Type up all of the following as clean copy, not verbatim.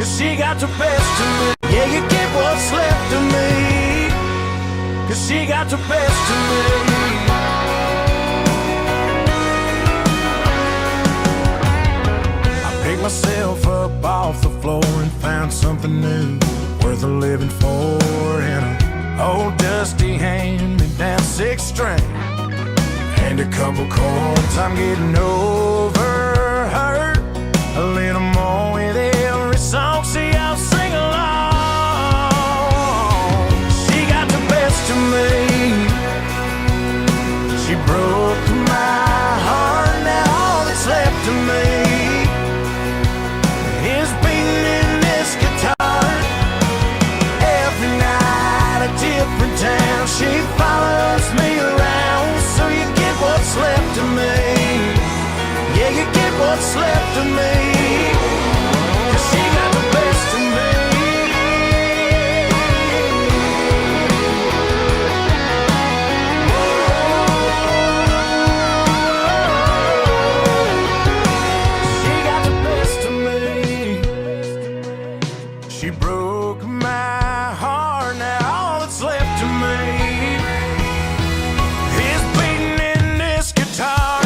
'cause she got the best of me. Yeah, you get what's left of me, 'cause she got the best of me. I picked myself up off the floor and found something new, worth a living for, in an old dusty hand-me-down six-string and a couple chords. I'm getting over hurt a little more with every song. See, I'll sing along. She got the best of me. She broke my heart. Now all that's left of me is beating in this guitar. Every night a different town. She follows me around. So you get what's left of me. Yeah, you get what's left of me, 'cause she got the best of me. She got the best of me. She broke my heart. Now all that's left of me is beating in this guitar.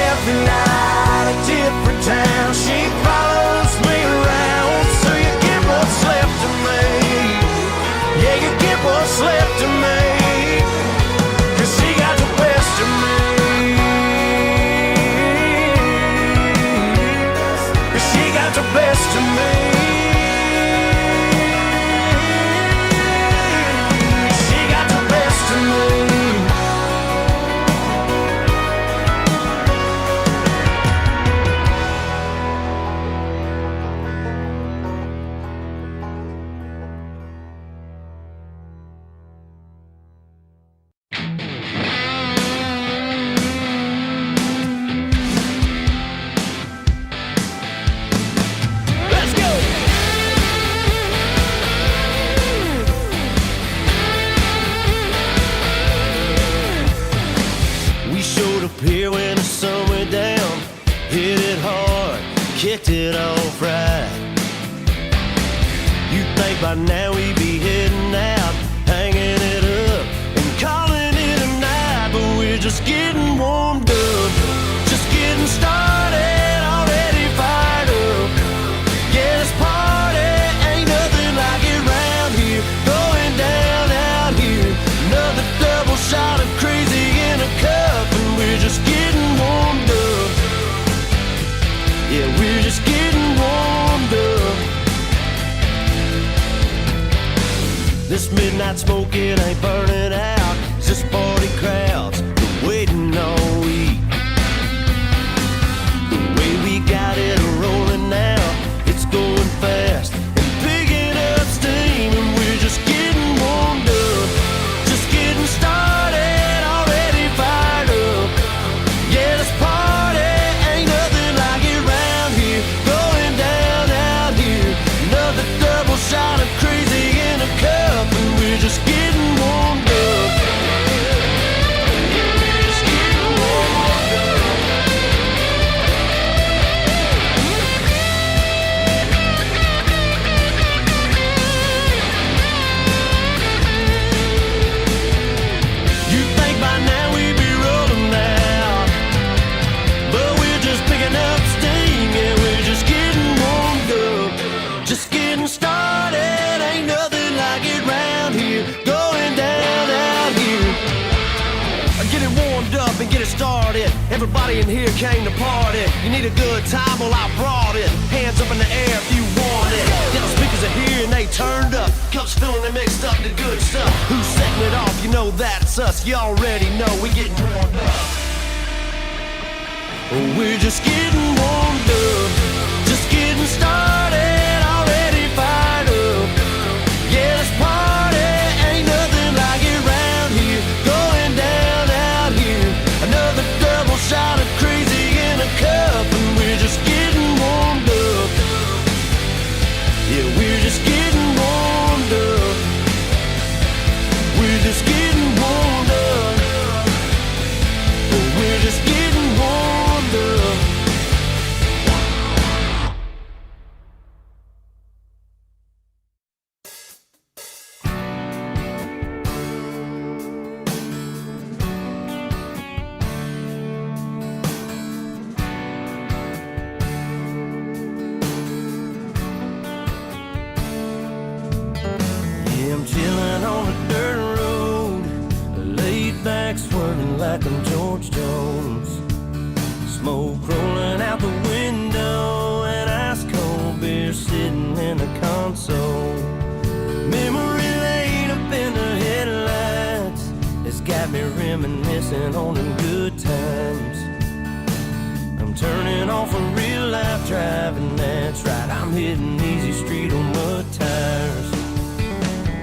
Every night a different town. She follows me around. So you get what's left of me. Yeah, you get what's left of me, 'cause she got the best of me. 'Cause she got the best of me. She got the best of me. Let's go! We showed up here when the sun went down, hit it hard, kicked it off right. You'd think by now we'd be heading out, hanging it up and calling it a night, but we're just getting warmed up, just getting started, already fired up. Yeah, this party ain't nothing like it round here, going down out here. Another double shot of crazy in a cup, and we're just getting warmed up. Yeah, we're just getting warmed up. This midnight smoke, it ain't burning out. It's just party crowds been waiting all week. The way we got it rolling now, it's going fast and picking up steam, and we're just getting warmed up, just getting started, already fired up. Yeah, this party ain't nothing like it round here, going down out here. Another double shot of crazy in a cup, and we're just getting warmed up. We're just getting warmed up. You'd think by now we'd be rolling out, but we're just picking up steam. Yeah, we're just getting warmed up, just getting started. Ain't nothing like it round here, going down out here. Get it warmed up and get it started. Everybody in here came to party. You need a good time? Well, I brought it. Hands up in the air if you want it. Yeah, the speakers are here and they turned up. Cups filling and mixed up the good stuff. Who's setting it off? You know that's us. You already know we getting warmed up. We're just getting warmed up, just getting started, already fired up. Yeah, this party ain't nothing like it round here, going down out here. Another double shot of crazy in a cup, and we're just getting warmed up. Yeah, we're just getting warmed up. We're just getting warmed up. We're just getting warmed up. George Jones. Smoke rolling out the window and ice cold beer sitting in the console. Memory lane up in the headlights has got me reminiscing on them good times. I'm turning off a real life driving, that's right, I'm hitting easy street on mud tires.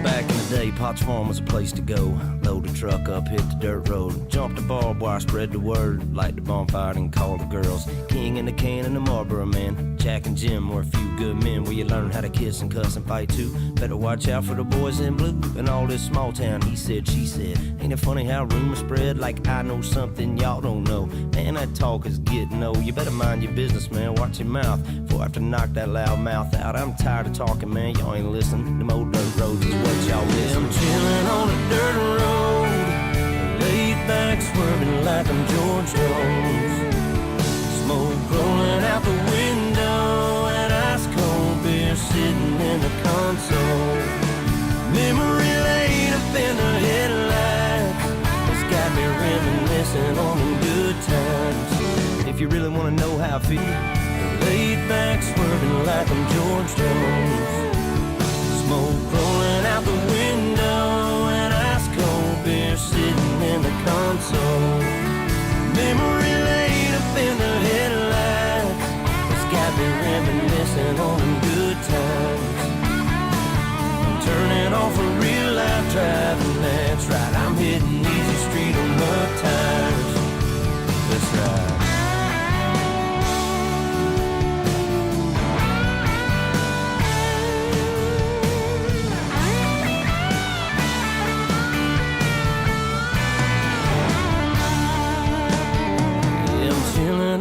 Back in the day, Potts Farm was a place to go. Load the truck up, hit the dirt road, jump the barbed wire, spread the word, light the bonfire and call the girls. King and the can and the Marlboro man, Jack and Jim were a few good men where you learn how to kiss and cuss and fight too. Better watch out for the boys in blue and all this small town he said, she said. Ain't it funny how rumors spread like I know something y'all don't know? Man, that talk is getting old. You better mind your business, man, watch your mouth before I have to knock that loud mouth out. I'm tired of talking, man, y'all ain't listening. Them old dirt roads is what y'all miss. I'm chilling on a dirt road, laid back swerving like I'm George Jones. Smoke rolling out the window and ice cold beer sitting in the console. Memory lane up in the headlights has got me reminiscing on them good times. If you really want to know how I feel, laid back swerving like I'm George Jones. Smoke rolling out the window and ice cold beer sitting in the console. Memory lane up in the headlights has got me reminiscing on them good times. I'm turning off a real life driving, that's right, I'm hitting easy street on mud tires. That's right.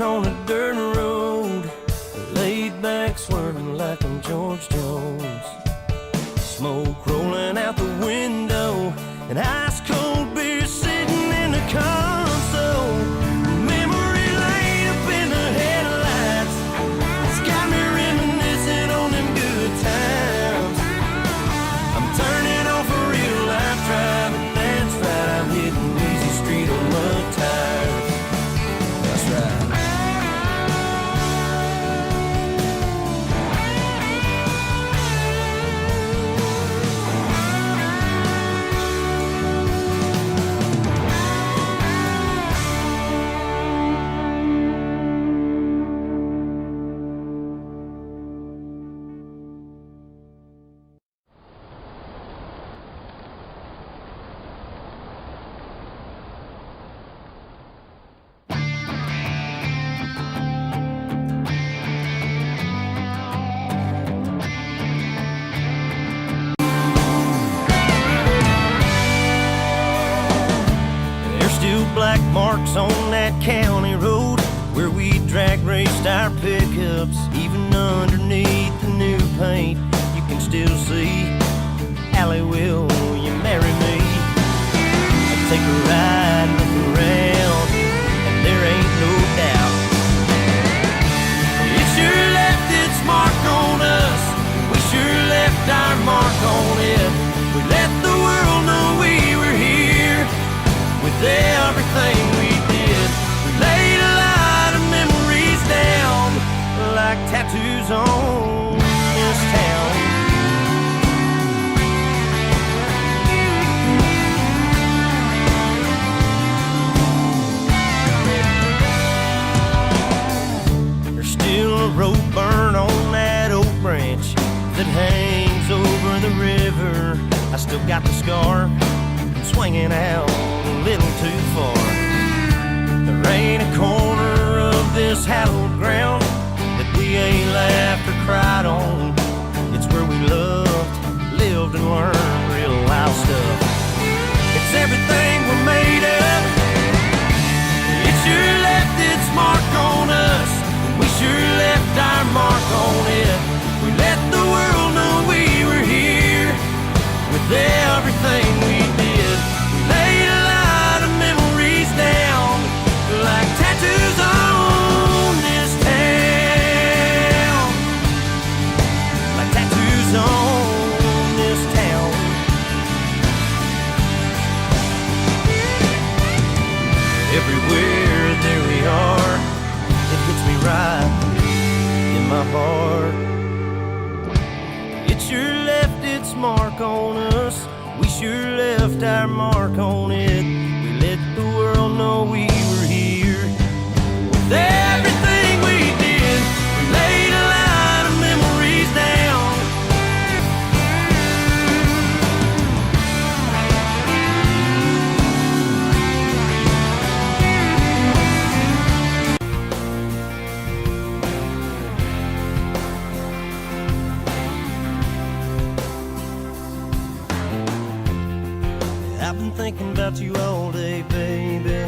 On a dirt road, laid back swerving like I'm George Jones. Smoke rolling out the window and ice cold beer sitting in the console. Memory lane up in the headlights, it's got me reminiscing on them good times. I'm turning off a real life driving, that's right, I'm hitting easy street on mud tires. That's right. Black marks on that county road where we drag raced our pickups. Even underneath the new paint, you can still see Allie, will you marry me? I'll take a ride, look around, and there ain't no doubt it sure left its mark on us. We sure left our mark on it. We let the world know we were here with everything we did. We laid a lot of memories down like tattoos on this town. There's still a rope burn on that oak branch that hangs over the river. I still got the scar swinging out a little too far. There ain't a corner of this hallowed ground that we ain't laughed or cried on. It's where we loved, lived, and learned real life stuff. It's everything we're made of. It sure left its mark on us. We sure left our mark on it. We let the world know we were here with everything we did. We laid a lot of memories down like tattoos on this town. Like tattoos on this town. Everywhere apart. It sure left its mark on us. We sure left our mark on it. We let the world know we were here. With everything we did, we laid a line of memories down. I've been thinking about you all day, baby,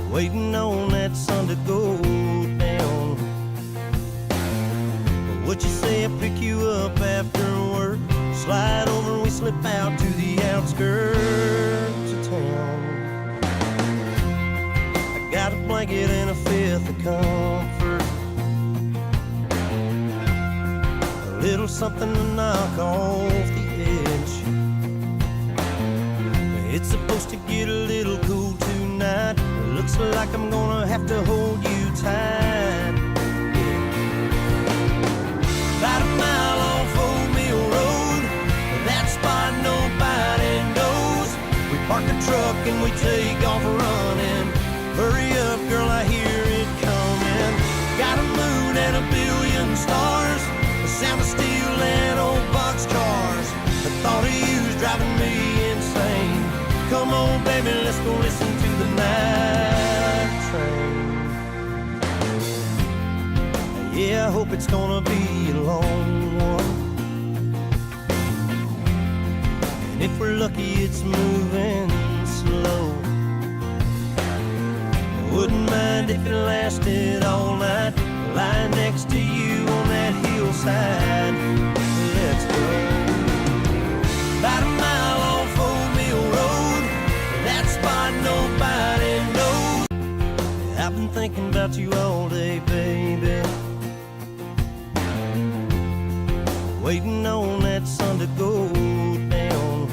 waiting on that sun to go down. What you say I pick you up after work, slide over and we slip out to the outskirts of town. I got a blanket and a fifth of comfort, a little something to knock off the edge. It's supposed to get a little cool tonight. Looks like I'm gonna have to hold you tight. Yeah. About a mile off Old Mill Road, that spot nobody knows. We park the truck and we take off running. Hurry up, girl, I hear it coming. Got a moon and a billion stars, the sound of steel and old boxcars. The thought of you's driving me insane. Come on, baby, let's go listen to the night train. Yeah, I hope it's gonna be a long one, and if we're lucky, it's moving slow. Wouldn't mind if it lasted all night, lying next to you on that hillside. Let's go. About a mile off Old Mill Road, that spot nobody knows. I've been thinking about you all day, baby, waiting on that sun to go down.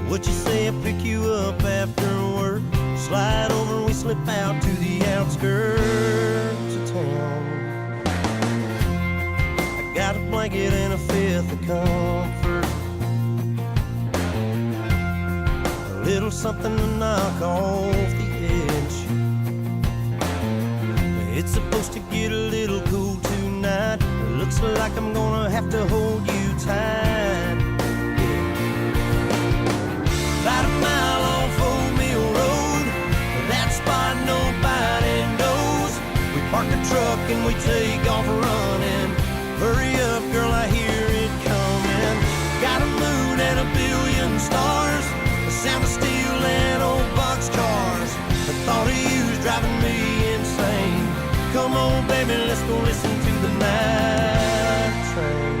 What you say I pick you up after work, slide over and we slip out to the outskirts of town. I got a blanket and a fifth of comfort, a little something to knock off the edge. It's supposed to get a little cool tonight. Looks like I'm gonna have to hold you tight. Yeah. About a mile off Old Mill Road, that spot nobody knows. We park the truck and we take off running. Hurry up, girl, I hear it coming. Got a moon and a billion stars, the sound of steel and old boxcars. The thought of you's driving me insane. Come on, baby, let's go listen to the night train.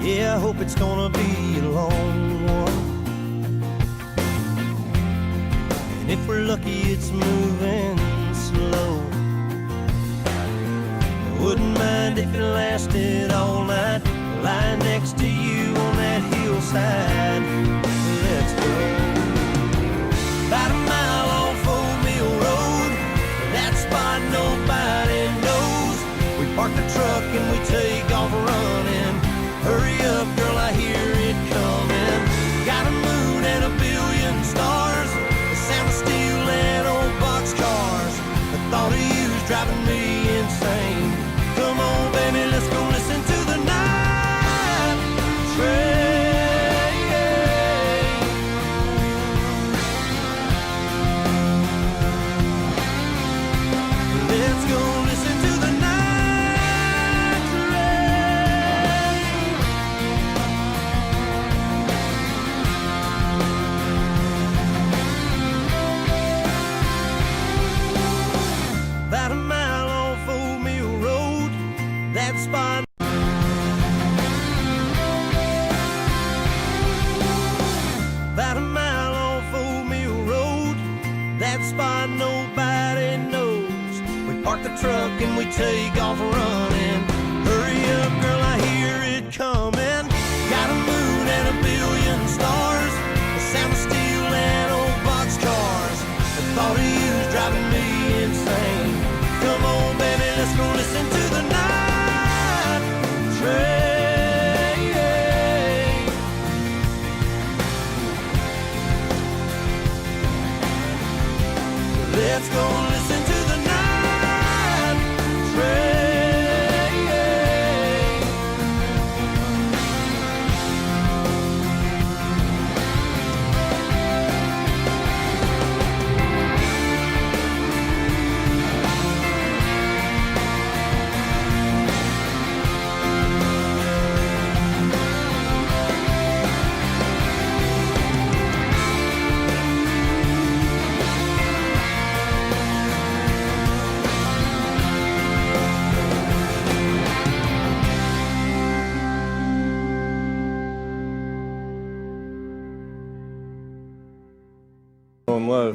Yeah, I hope it's gonna be a long one, and if we're lucky, it's moving slow. Wouldn't mind if it lasted all night, lying next to you on that hillside. Let's go. About a mile off Old Mill Road, that spot nobody knows. We park the truck and we take off running. Hurry up, girl, I hear it coming. Got a moon and a billion stars, the sound of steel and old boxcars. The thought of you's driving me insane. Come on, baby, let's go listen to the night train. Let's go listen to the night train. About a mile off Old Mill Road, that spot. About a mile off Old Mill Road, that spot nobody knows. We park the truck and we take off running. Hurry up, girl, I hear it coming. Got a moon and a billion stars, the sound of steel and old boxcars. The thought of you driving me insane. Come on, baby, let's go listen to the night train. Let's go listen to the night train. Low.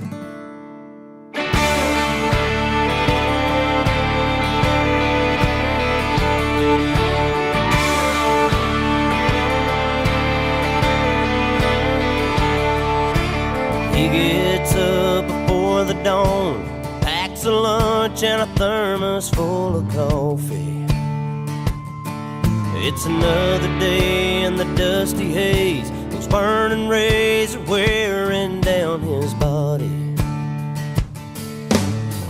He gets up before the dawn, packs a lunch and a thermos full of coffee. It's another day in the dusty haze. Those burning rays are wearing down his body.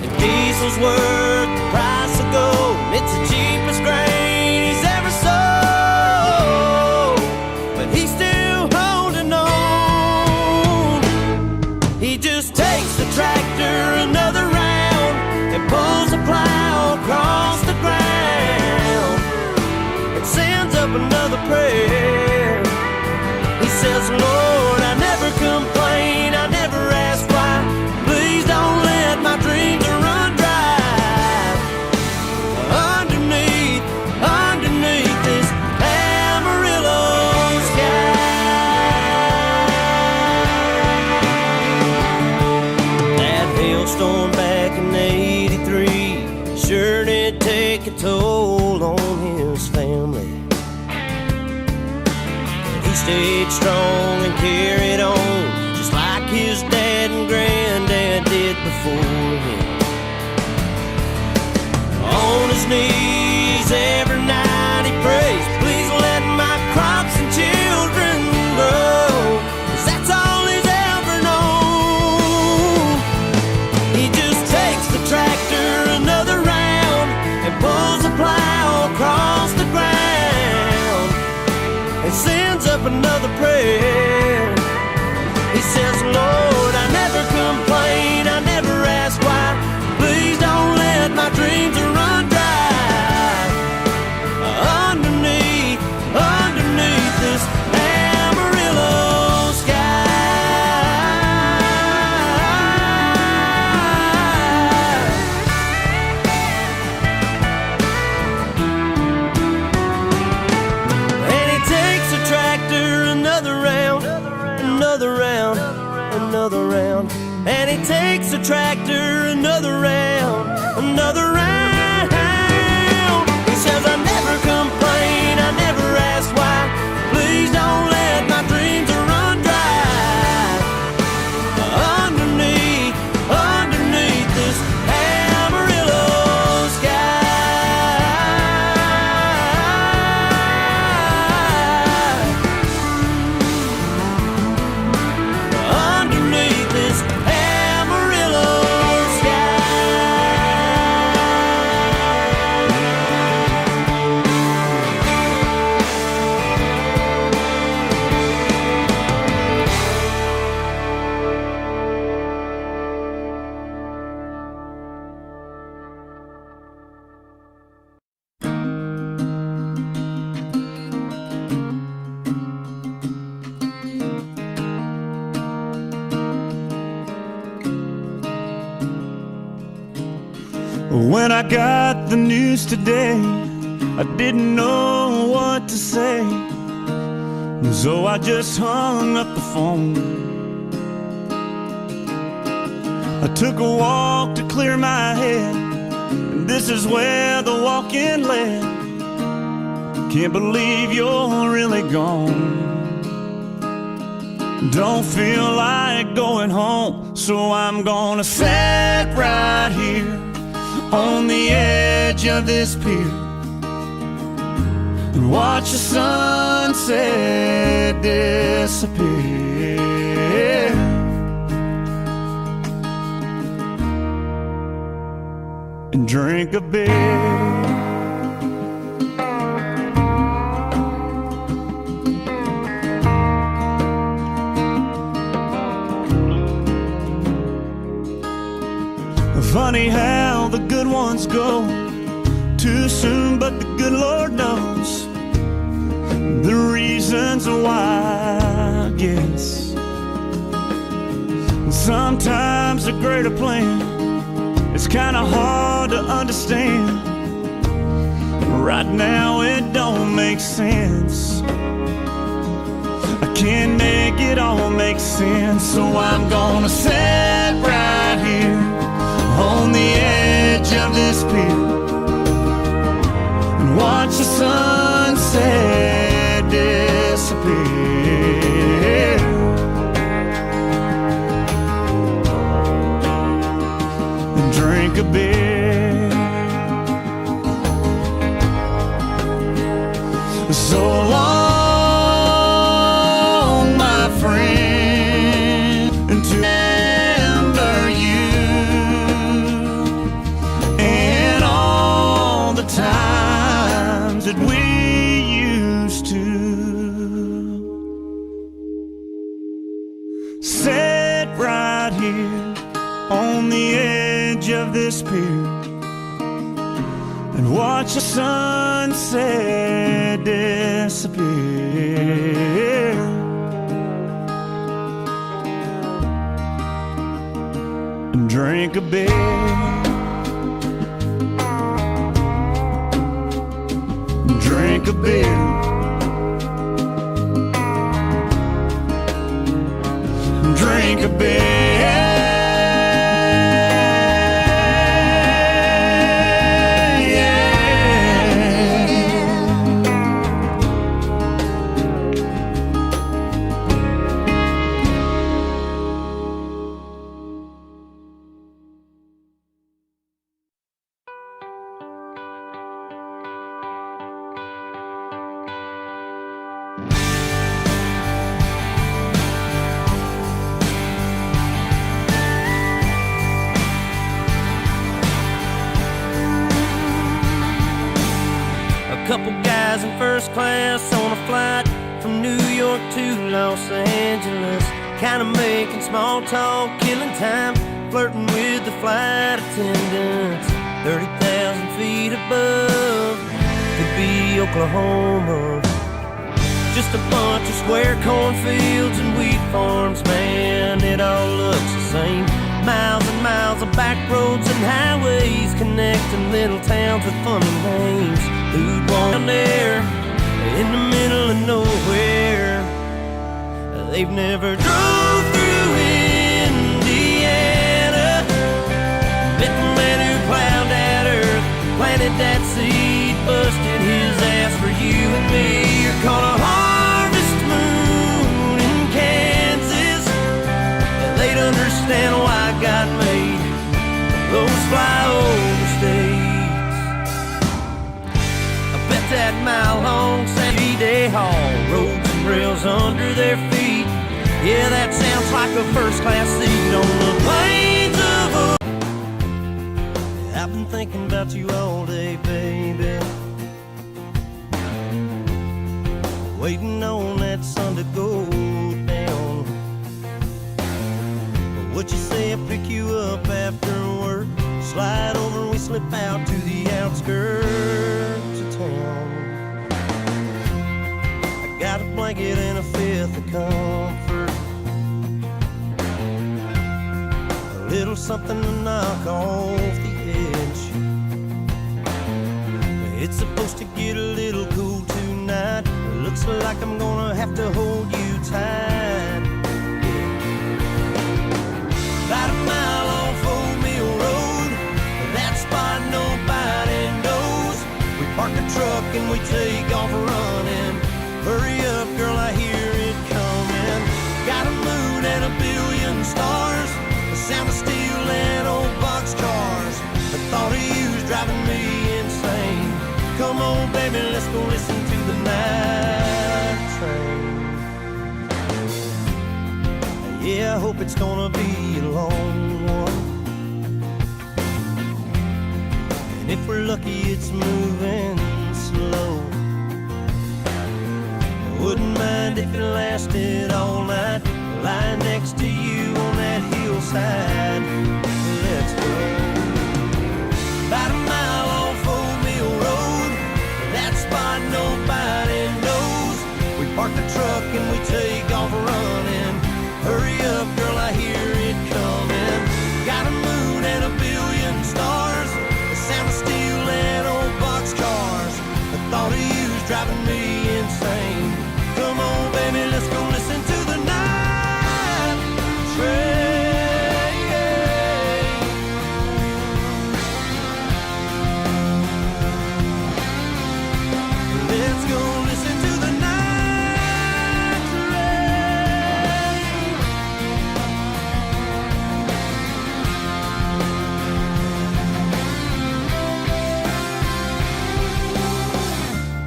And diesel's worth the price of gold. It's the cheapest grain he's ever sold, but he's still holding on. He just takes the tractor another round and pulls the plow across the ground and sends up another prayer. He says, Lord, I never complain, I never ask why. Please don't let my dreams run dry. Underneath this Amarillo sky. That hailstorm back in '83 sure did take a toll on his family. He stayed strong and carried on, just like his dad and granddad did before him. On his knees every night he prays, please let my crops and children grow, 'cause that's all he's ever known. He just takes the tractor another round and pulls the plow across the ground and sends up another prayer. He says, Lord, I never complain, I never ask why. Please don't let my dreams run dry. Underneath this Amarillo another round, and he takes the tractor another round, another round. He says, I never complain, I never ask why. Please don't let my dreams run dry. Underneath this Amarillo When I got the news today, I didn't know what to say, so I just hung up the phone. I took a walk to clear my head, and this is where the walk-in led. Can't believe you're really gone. Don't feel like going home, so I'm gonna sit right right here on the edge of this pier and watch the sunset disappear. And drink a beer. Funny how the good ones go too soon, but the good Lord knows the reasons why, I guess. Sometimes a greater plan, it's kinda hard to understand. Right now it don't make sense. I can't make it all make sense, so I'm gonna sit right here on the edge of this pier and watch the sunset disappear. And drink a beer. So long, my friend, and to remember you and all the times that we used to sit right here on the edge of this pier and watch the sunset disappear. And drink a beer. Drink a beer. Drink a beer. Couple guys in first class on a flight from New York to Los Angeles, kinda making small talk, killing time, flirting with the flight attendants. 30,000 feet above, could be Oklahoma. Just a bunch of square cornfields and wheat farms, man, it all looks the same. Miles and miles of back roads and highways connecting little towns with funny names. Who'd want down there in the middle of nowhere? They've never drove through Indiana, met the man who plowed that earth, planted that seed, busted his ass for you and me. You're caught a harvest moon in Kansas. They'd understand why God made those flyover states. I bet that mile-long 3-day haul, roads and rails under their feet. Yeah, that sounds like a first-class seat on the plains of I've been thinking about you all day, baby, waiting on that sun to go down. What you say, I pick you up after work, slide over and we slip out to the outskirts of town. I got a blanket and a fifth of comfort, a little something to knock off the edge. It's supposed to get a little cool tonight. It looks like I'm gonna have to hold you tight. About a mile off Old Mill Road, that spot nobody knows. We park the truck and we take off running. Hurry up, girl, I hear it coming. Got a moon and a billion stars, the sound of steel and old boxcars. hope it's gonna be a long one. And if we're lucky, it's moving slow. Wouldn't mind if it lasted all night, lying next to you on that hillside. Let's go. About a mile off Old Mill Road, that spot nobody knows. We park the truck and we take off running. Hurry up, girl, I hear it coming. Got a moon and a billion stars, the sound of steel and old boxcars. The thought of you's driving me insane. Come on, baby, let's go listen to the night train. Let's go listen to the night train.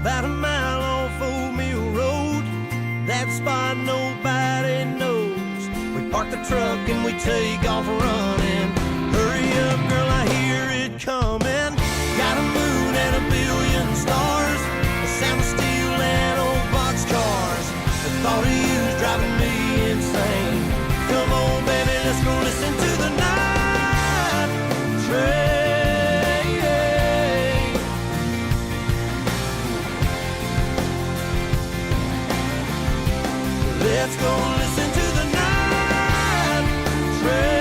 About a mile off Old Mill Road, that spot nobody knows. We park the truck and we take off running. Hurry up, girl, I hear it coming. Got a moon and a billion stars, the sound of steel and old boxcars. The thought of you's driving me insane. Come on, baby, let's go listen to the night train. Let's go listen to the night train.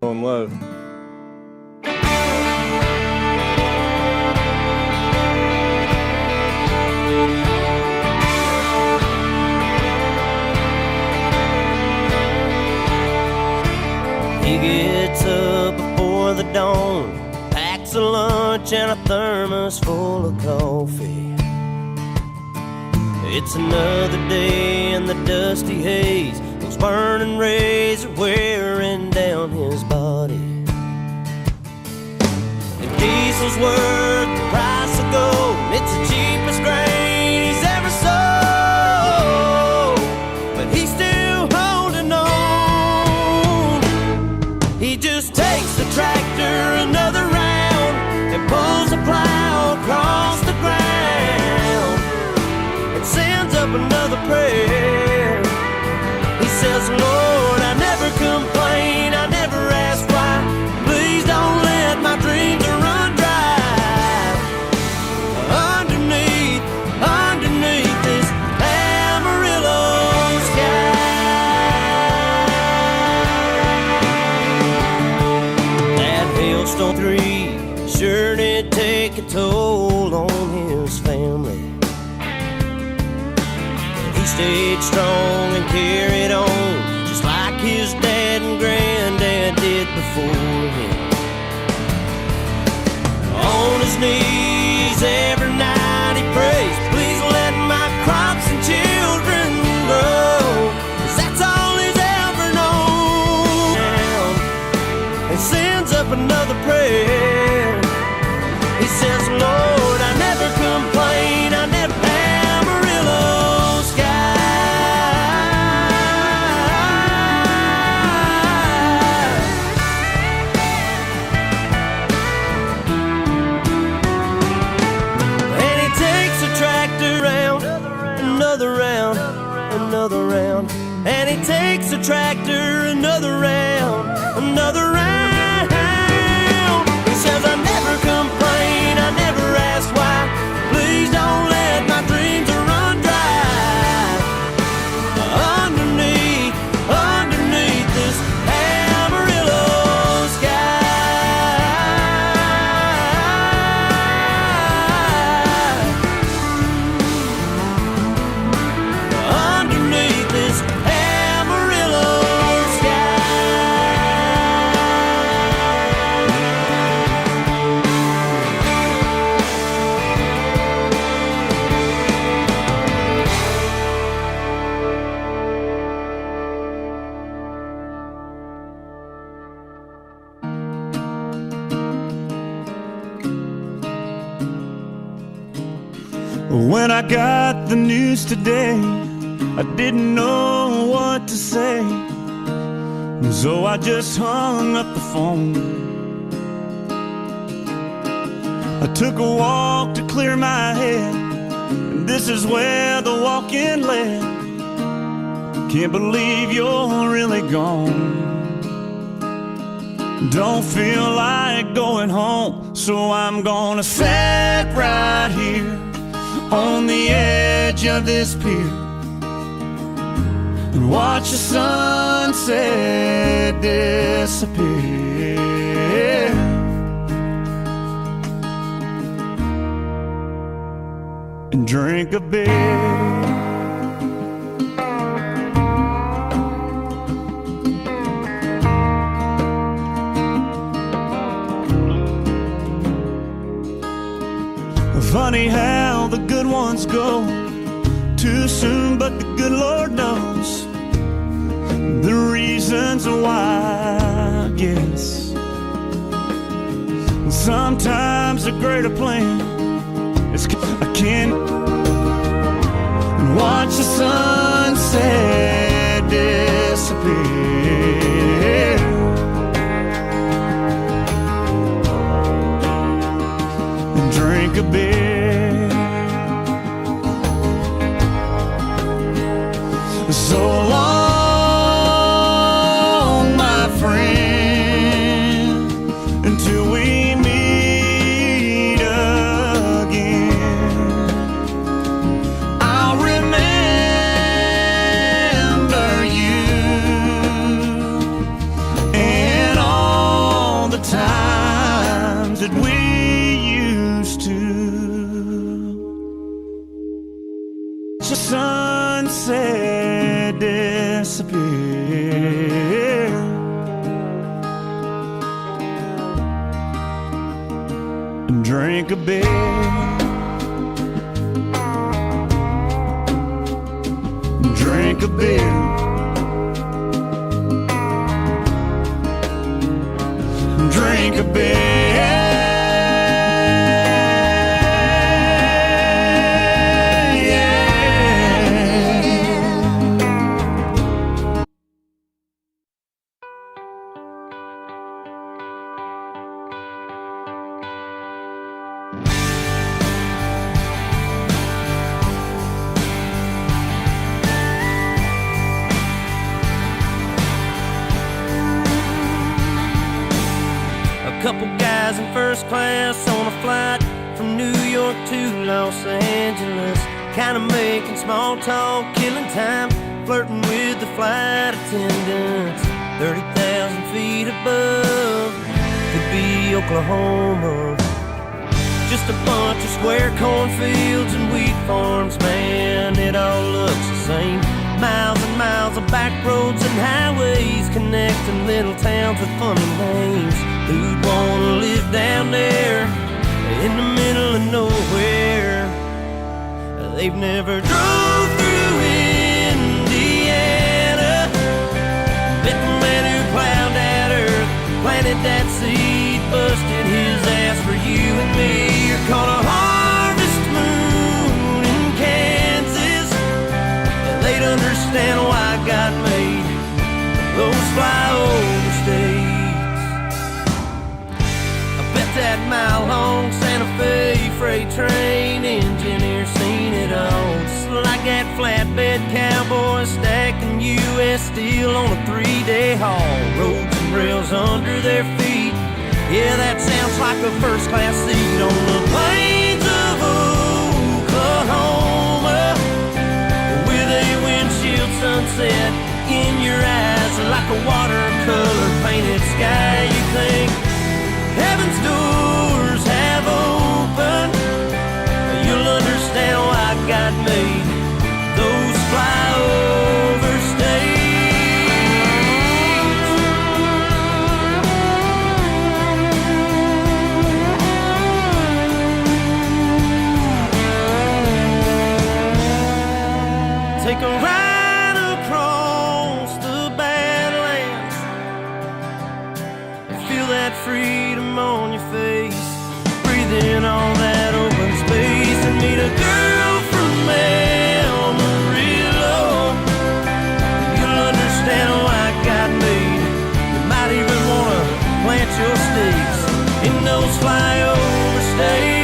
One love. He gets up before the dawn, packs a lunch and a thermos full of coffee. It's another day in the dusty haze. Those burning rays are wearing down his body. The diesel's worth the price of gold. It's the cheapest grain he's ever sold, but he's still holding on. He just takes the tractor another round and pulls the plow across the ground and sends up another prayer. He says, Lord, I never complain, I never ask why. Please don't let my dreams run dry. Underneath this Amarillo sky. That hailstorm 3 sure did take a toll on his family. He stayed strong and carried on, just like his dad and granddad did before him. On his knees every night he prays, please let my crops and children grow, 'cause that's all he's ever known. And sends up another prayer. He says, Lord, I never complain, I never Amarillo sky. And he takes the tractor round, another round, another round. And he takes the tractor another round, another round. He says, I never complain, I never ask why. Please don't let my dreams run dry. Underneath this Amarillo sky. When I got the news today, I didn't know what to say, so I just hung up the phone. I took a walk to clear my head, and this is where the walk-in led. Can't believe you're really gone. Don't feel like going home, so I'm gonna sit right here on the edge of this pier and watch the sunset disappear. And drink a beer. Funny how the good ones go too soon, but the good Lord knows the reasons why, I guess. Sometimes a greater plan is I can't watch the sunset disappear. And drink a beer. So long, my friend, until we meet again. I'll remember you and all the times that we used to. The sunset disappear and drink a beer. Drink a beer. Drink a beer. Couple guys in first class on a flight from New York to Los Angeles, kinda making small talk, killing time, flirting with the flight attendants. 30,000 feet above, could be Oklahoma. Just a bunch of square cornfields and wheat farms, man, it all looks the same. Miles and miles of back roads and highways connecting little towns with funny names. Who'd wanna live down there in the middle of nowhere? They've never drove through Indiana, met the man who plowed that earth, planted that seed, busted his ass for you and me. You're caught a harvest moon in Kansas, they'd understand why God made those flyover states. That mile-long Santa Fe freight train engineer seen it all. Just like that flatbed cowboy stacking U.S. steel on a 3-day haul. Roads and rails under their feet. Yeah, that sounds like a first-class seat on the plains of Oklahoma, with a windshield sunset in your eyes, like a watercolor painted sky. You think heaven's doors have opened, you'll understand why God made those flyover states. Take a ride across the Badlands, feel that freedom on your face, breathe in all that open space, and meet a girl fly over states.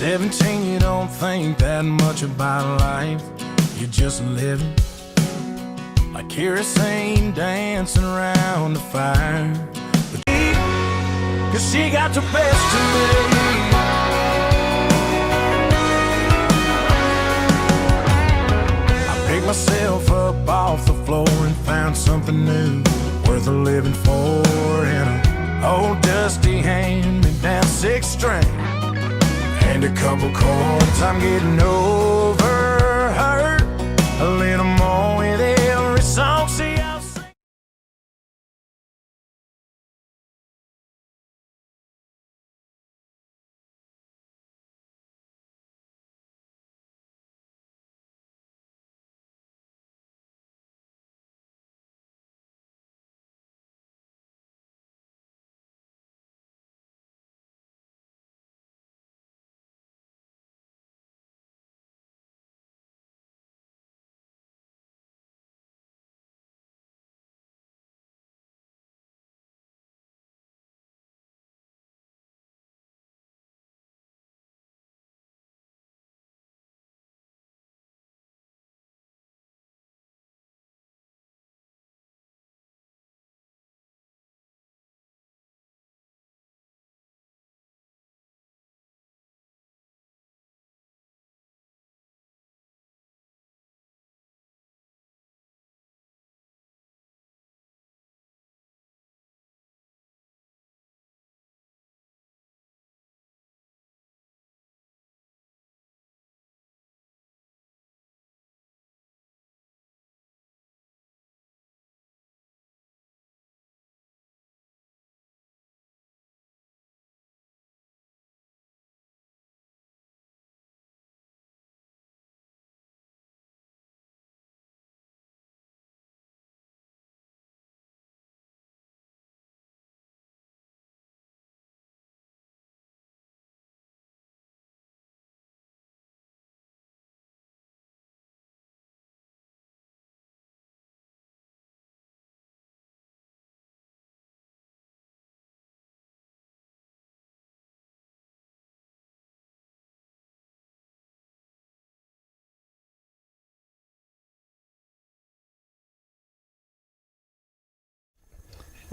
17, you don't think that much about life. You're just living like kerosene dancing around the fire. Cause she got the best of me. I picked myself up off the floor and found something new worth a living for in a old dusty hand-me-down 6-string and a couple chords. I'm getting over her a little more with every song. See, I'll sing.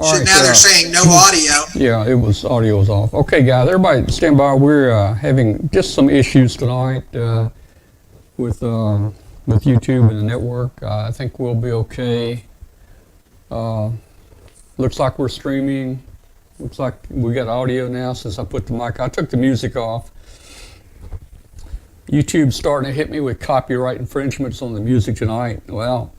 So now they're saying no audio. Yeah, audio was off. Okay, guys, everybody stand by. We're having just some issues tonight with YouTube and the network. I think we'll be okay. Looks like we're streaming. Looks like we got audio now since I put the mic. I took the music off. YouTube's starting to hit me with copyright infringements on the music tonight. Well,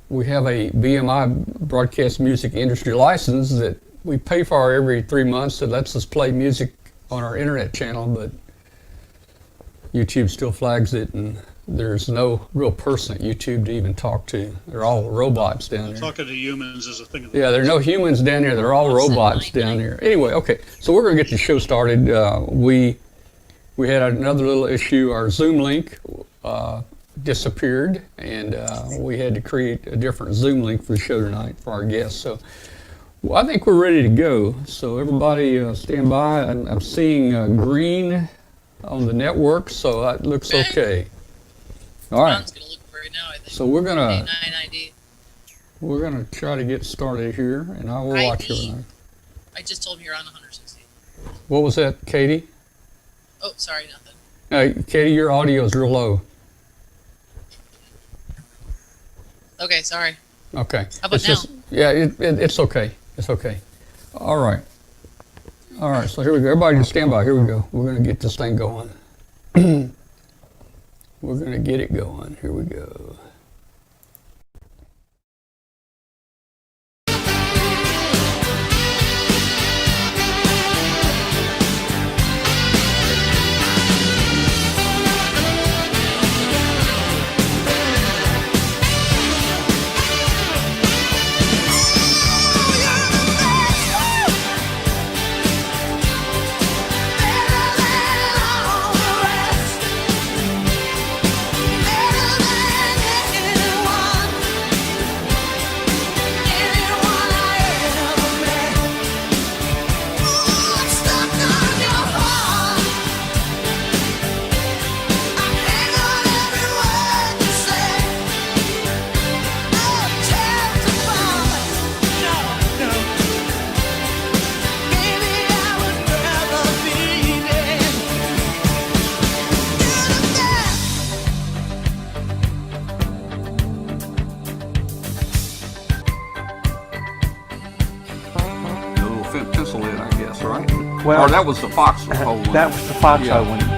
we have a BMI broadcast music industry license that we pay for every 3 months that lets us play music on our internet channel, but YouTube still flags it, and there's no real person at YouTube to even talk to. They're all robots down there. Talking to humans is a thing. Yeah, there are no humans down there. They're all robots down there. Anyway, okay, so we're going to get the show started. We had another little issue. Our Zoom link disappeared, and we had to create a different Zoom link for the show tonight for our guests. So well, I think we're ready to go. So everybody stand by. I'm seeing green on the network, so that looks okay. All right. Gonna look for it now, I think. So we're gonna. K9ID. We're going to try to get started here, and I will watch everything. I just told him you're on 160. What was that, Katie? Oh, sorry, nothing. Katie, your audio is real low. Okay, sorry. Okay. How about now? It's okay. It's okay. All right. All right, so here we go. Everybody just stand by. Here we go. We're going to get this thing going. We're going to get it going. Here we go. Pencil in, I guess, right? Well, or that was the foxhole one. That was the foxhole Yeah. one.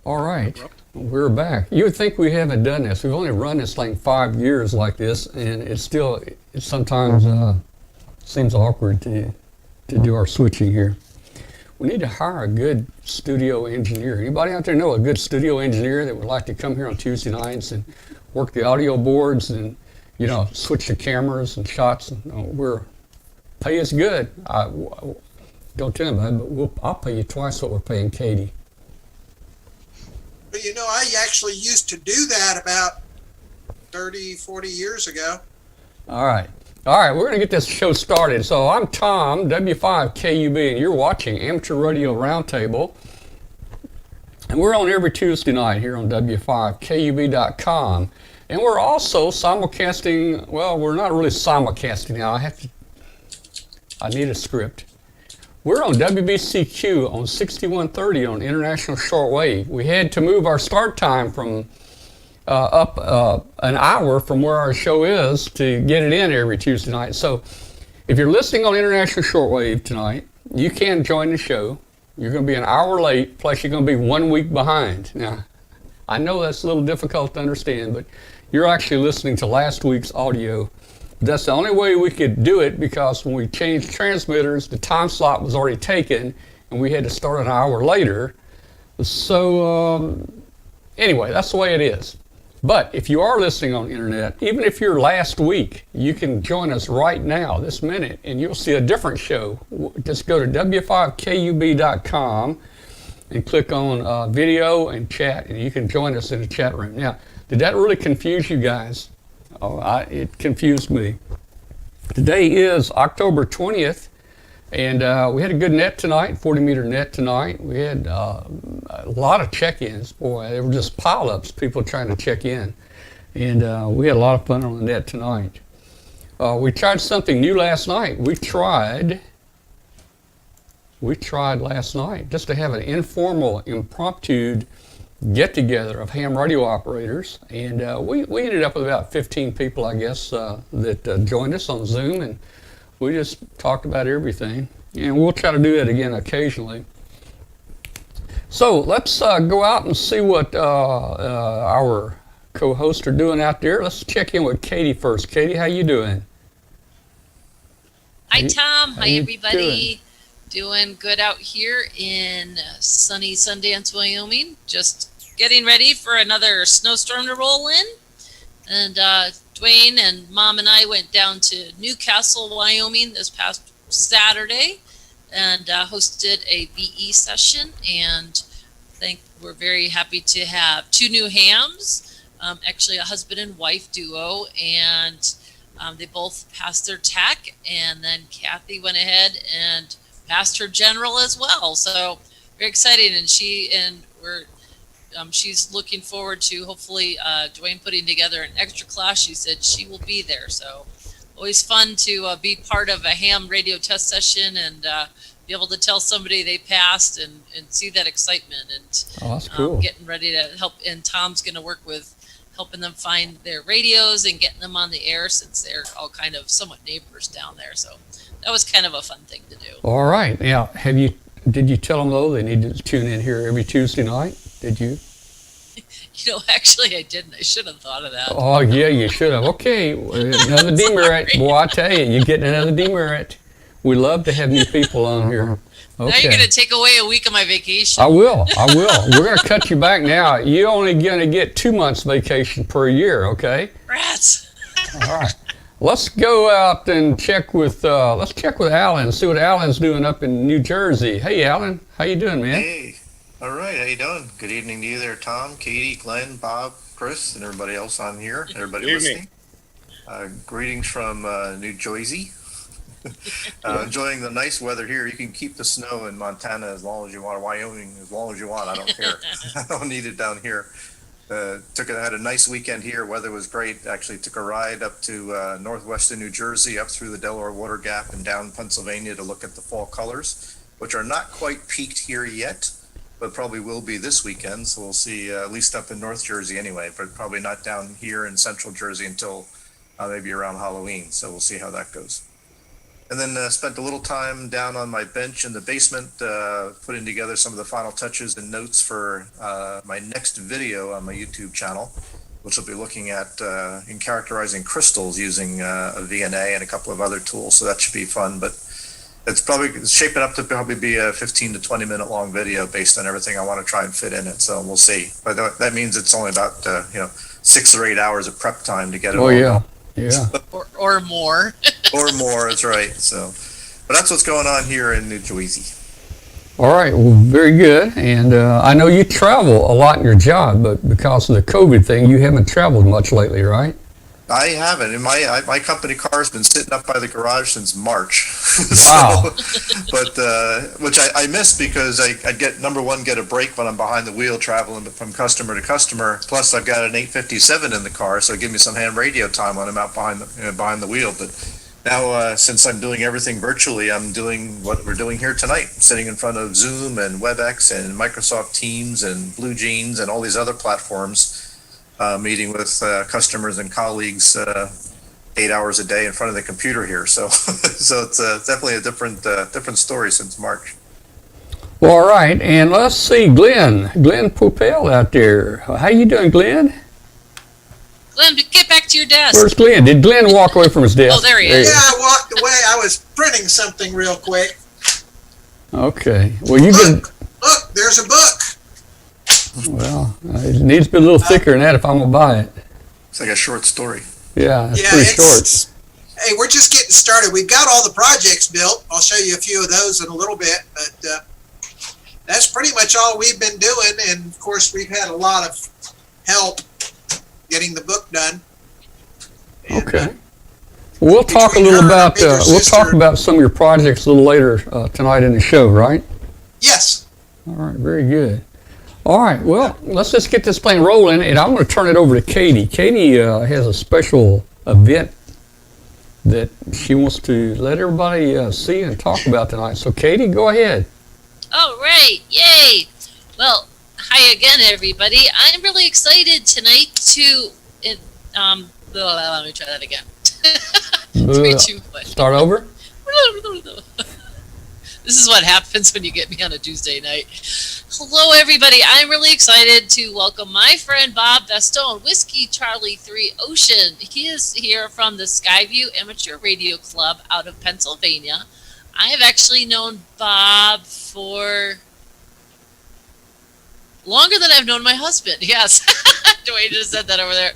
All right, we're back. You would think we haven't done this. We've only run this thing 5 years like this, and it sometimes seems awkward to do our switching here. We need to hire a good studio engineer. Anybody out there know a good studio engineer that would like to come here on Tuesday nights and work the audio boards and, you know, switch the cameras and shots? We're pay is good. Don't tell anybody, but I'll pay you twice what we're paying Katie. But you know, I actually used to do that about 30, 40 years ago. All right. All right, we're going to get this show started. So I'm Tom, W5KUB, and you're watching Amateur Radio Roundtable. And we're on every Tuesday night here on W5KUB.com. And we're also simulcasting, well, we're not really simulcasting now. I need a script. We're on WBCQ on 6130 on International Shortwave. We had to move our start time from up an hour from where our show is to get it in every Tuesday night. So if you're listening on International Shortwave tonight, you can join the show. You're going to be an hour late, plus you're going to be 1 week behind. Now, I know that's a little difficult to understand, but you're actually listening to last week's audio. That's the only way we could do it, because when we changed transmitters, the time slot was already taken, and we had to start an hour later. So anyway, that's the way it is. But if you are listening on the internet, even if you're last week, you can join us right now, this minute, and you'll see a different show. Just go to W5KUB.com and click on video and chat, and you can join us in the chat room. Now, did that really confuse you guys? Oh, it confused me. Today is October 20th, and we had a good net tonight, 40-meter net tonight. We had a lot of check-ins. Boy, they were just pile-ups, people trying to check in. And we had a lot of fun on the net tonight. We tried something new last night. We tried last night just to have an informal, impromptu get-together of ham radio operators, and we ended up with about 15 people, I guess, that joined us on Zoom, and we just talked about everything. And we'll try to do that again occasionally. So let's go out and see what our co-hosts are doing out there. Let's check in with Katie first. Katie, how you doing? Hi, Tom. Hi, you everybody. Doing good out here in sunny Sundance, Wyoming. Just getting ready for another snowstorm to roll in. And Dwayne and Mom and I went down to Newcastle, Wyoming this past Saturday and hosted a BE session. And I think we're very happy to have 2 new hams, actually a husband and wife duo. And they both passed their tech. And then Kathy went ahead and passed her general as well. So very exciting. And she's looking forward to hopefully Dwayne putting together an extra class. She said she will be there. So always fun to be part of a ham radio test session and be able to tell somebody they passed and see that excitement. And that's cool. Getting ready to help. And Tom's going to work with helping them find their radios and getting them on the air since they're all kind of somewhat neighbors down there. So that was kind of a fun thing to do. All right. Now, did you tell them, though, they need to tune in here every Tuesday night? Did you? Actually, I didn't. I should have thought of that. Oh, yeah, you should have. Okay, another demerit. Boy, I tell you, you're getting another demerit. We love to have new people on here. Okay. Now you're going to take away a week of my vacation. I will. We're going to cut you back now. You're only going to get 2 months vacation per year, okay? Rats. All right. Let's go out and check with Alan, see what Alan's doing up in New Jersey. Hey, Alan, how you doing, man? Hey, all right, how you doing? Good evening to you there, Tom, Katie, Glenn, Bob, Chris, and everybody else on here, everybody listening. Greetings from New Jersey. Enjoying the nice weather here. You can keep the snow in Montana as long as you want, Wyoming as long as you want. I don't care. I don't need it down here. Had a nice weekend here. Weather was great. Actually took a ride up to northwestern New Jersey, up through the Delaware Water Gap and down Pennsylvania to look at the fall colors, which are not quite peaked here yet, but probably will be this weekend. So we'll see, at least up in North Jersey anyway, but probably not down here in Central Jersey until maybe around Halloween. So we'll see how that goes. And then spent a little time down on my bench in the basement, putting together some of the final touches and notes for my next video on my YouTube channel, which will be looking at in characterizing crystals using a VNA and a couple of other tools. So that should be fun, but it's shaping up to probably be a 15 to 20 minute long video based on everything I want to try and fit in it. So we'll see. But that means it's only about 6 or 8 hours of prep time to get it all done. Yeah. Or more. Or more, that's right. So, but that's what's going on here in New Jersey. All right, well, very good. And I know you travel a lot in your job, but because of the COVID thing, you haven't traveled much lately, right? I haven't. And my company car's been sitting up by the garage since March. Wow. But which I miss because I'd get a break when I'm behind the wheel traveling from customer to customer. Plus, I've got an 857 in the car, so it gives me some ham radio time when I'm out behind the wheel. But now, since I'm doing everything virtually, I'm doing what we're doing here tonight, sitting in front of Zoom and WebEx and Microsoft Teams and Blue Jeans and all these other platforms. Meeting with customers and colleagues 8 hours a day in front of the computer here. So it's definitely a different story since March. Well, all right, and let's see, Glenn Popel out there. How you doing, Glenn? Glenn, get back to your desk. Where's Glenn? Did Glenn walk away from his desk? Oh, there he is. Yeah, I walked away. I was printing something real quick. Okay. Well, you can. Look, there's a book. Well, it needs to be a little thicker than that if I'm going to buy it. It's like a short story. Yeah, it's pretty short. Hey, we're just getting started. We've got all the projects built. I'll show you a few of those in a little bit, but that's pretty much all we've been doing. And of course, we've had a lot of help getting the book done. And, okay. We'll talk a little about talk about some of your projects a little later tonight in the show, right? Yes. All right, very good. All right, well, let's just get this plane rolling, and I'm going to turn it over to Katie. Katie has a special event that she wants to let everybody see and talk about tonight. So, Katie, go ahead. All right, yay. Well, hi again, everybody. I'm really excited tonight to, let me try that again. Too much. Start over? This is what happens when you get me on a Tuesday night. Hello, everybody. I'm really excited to welcome my friend Bob Vestone, Whiskey Charlie 3 Ocean. He is here from the Skyview Amateur Radio Club out of Pennsylvania. I have actually known Bob for longer than I've known my husband. Yes. Dwayne just said that over there.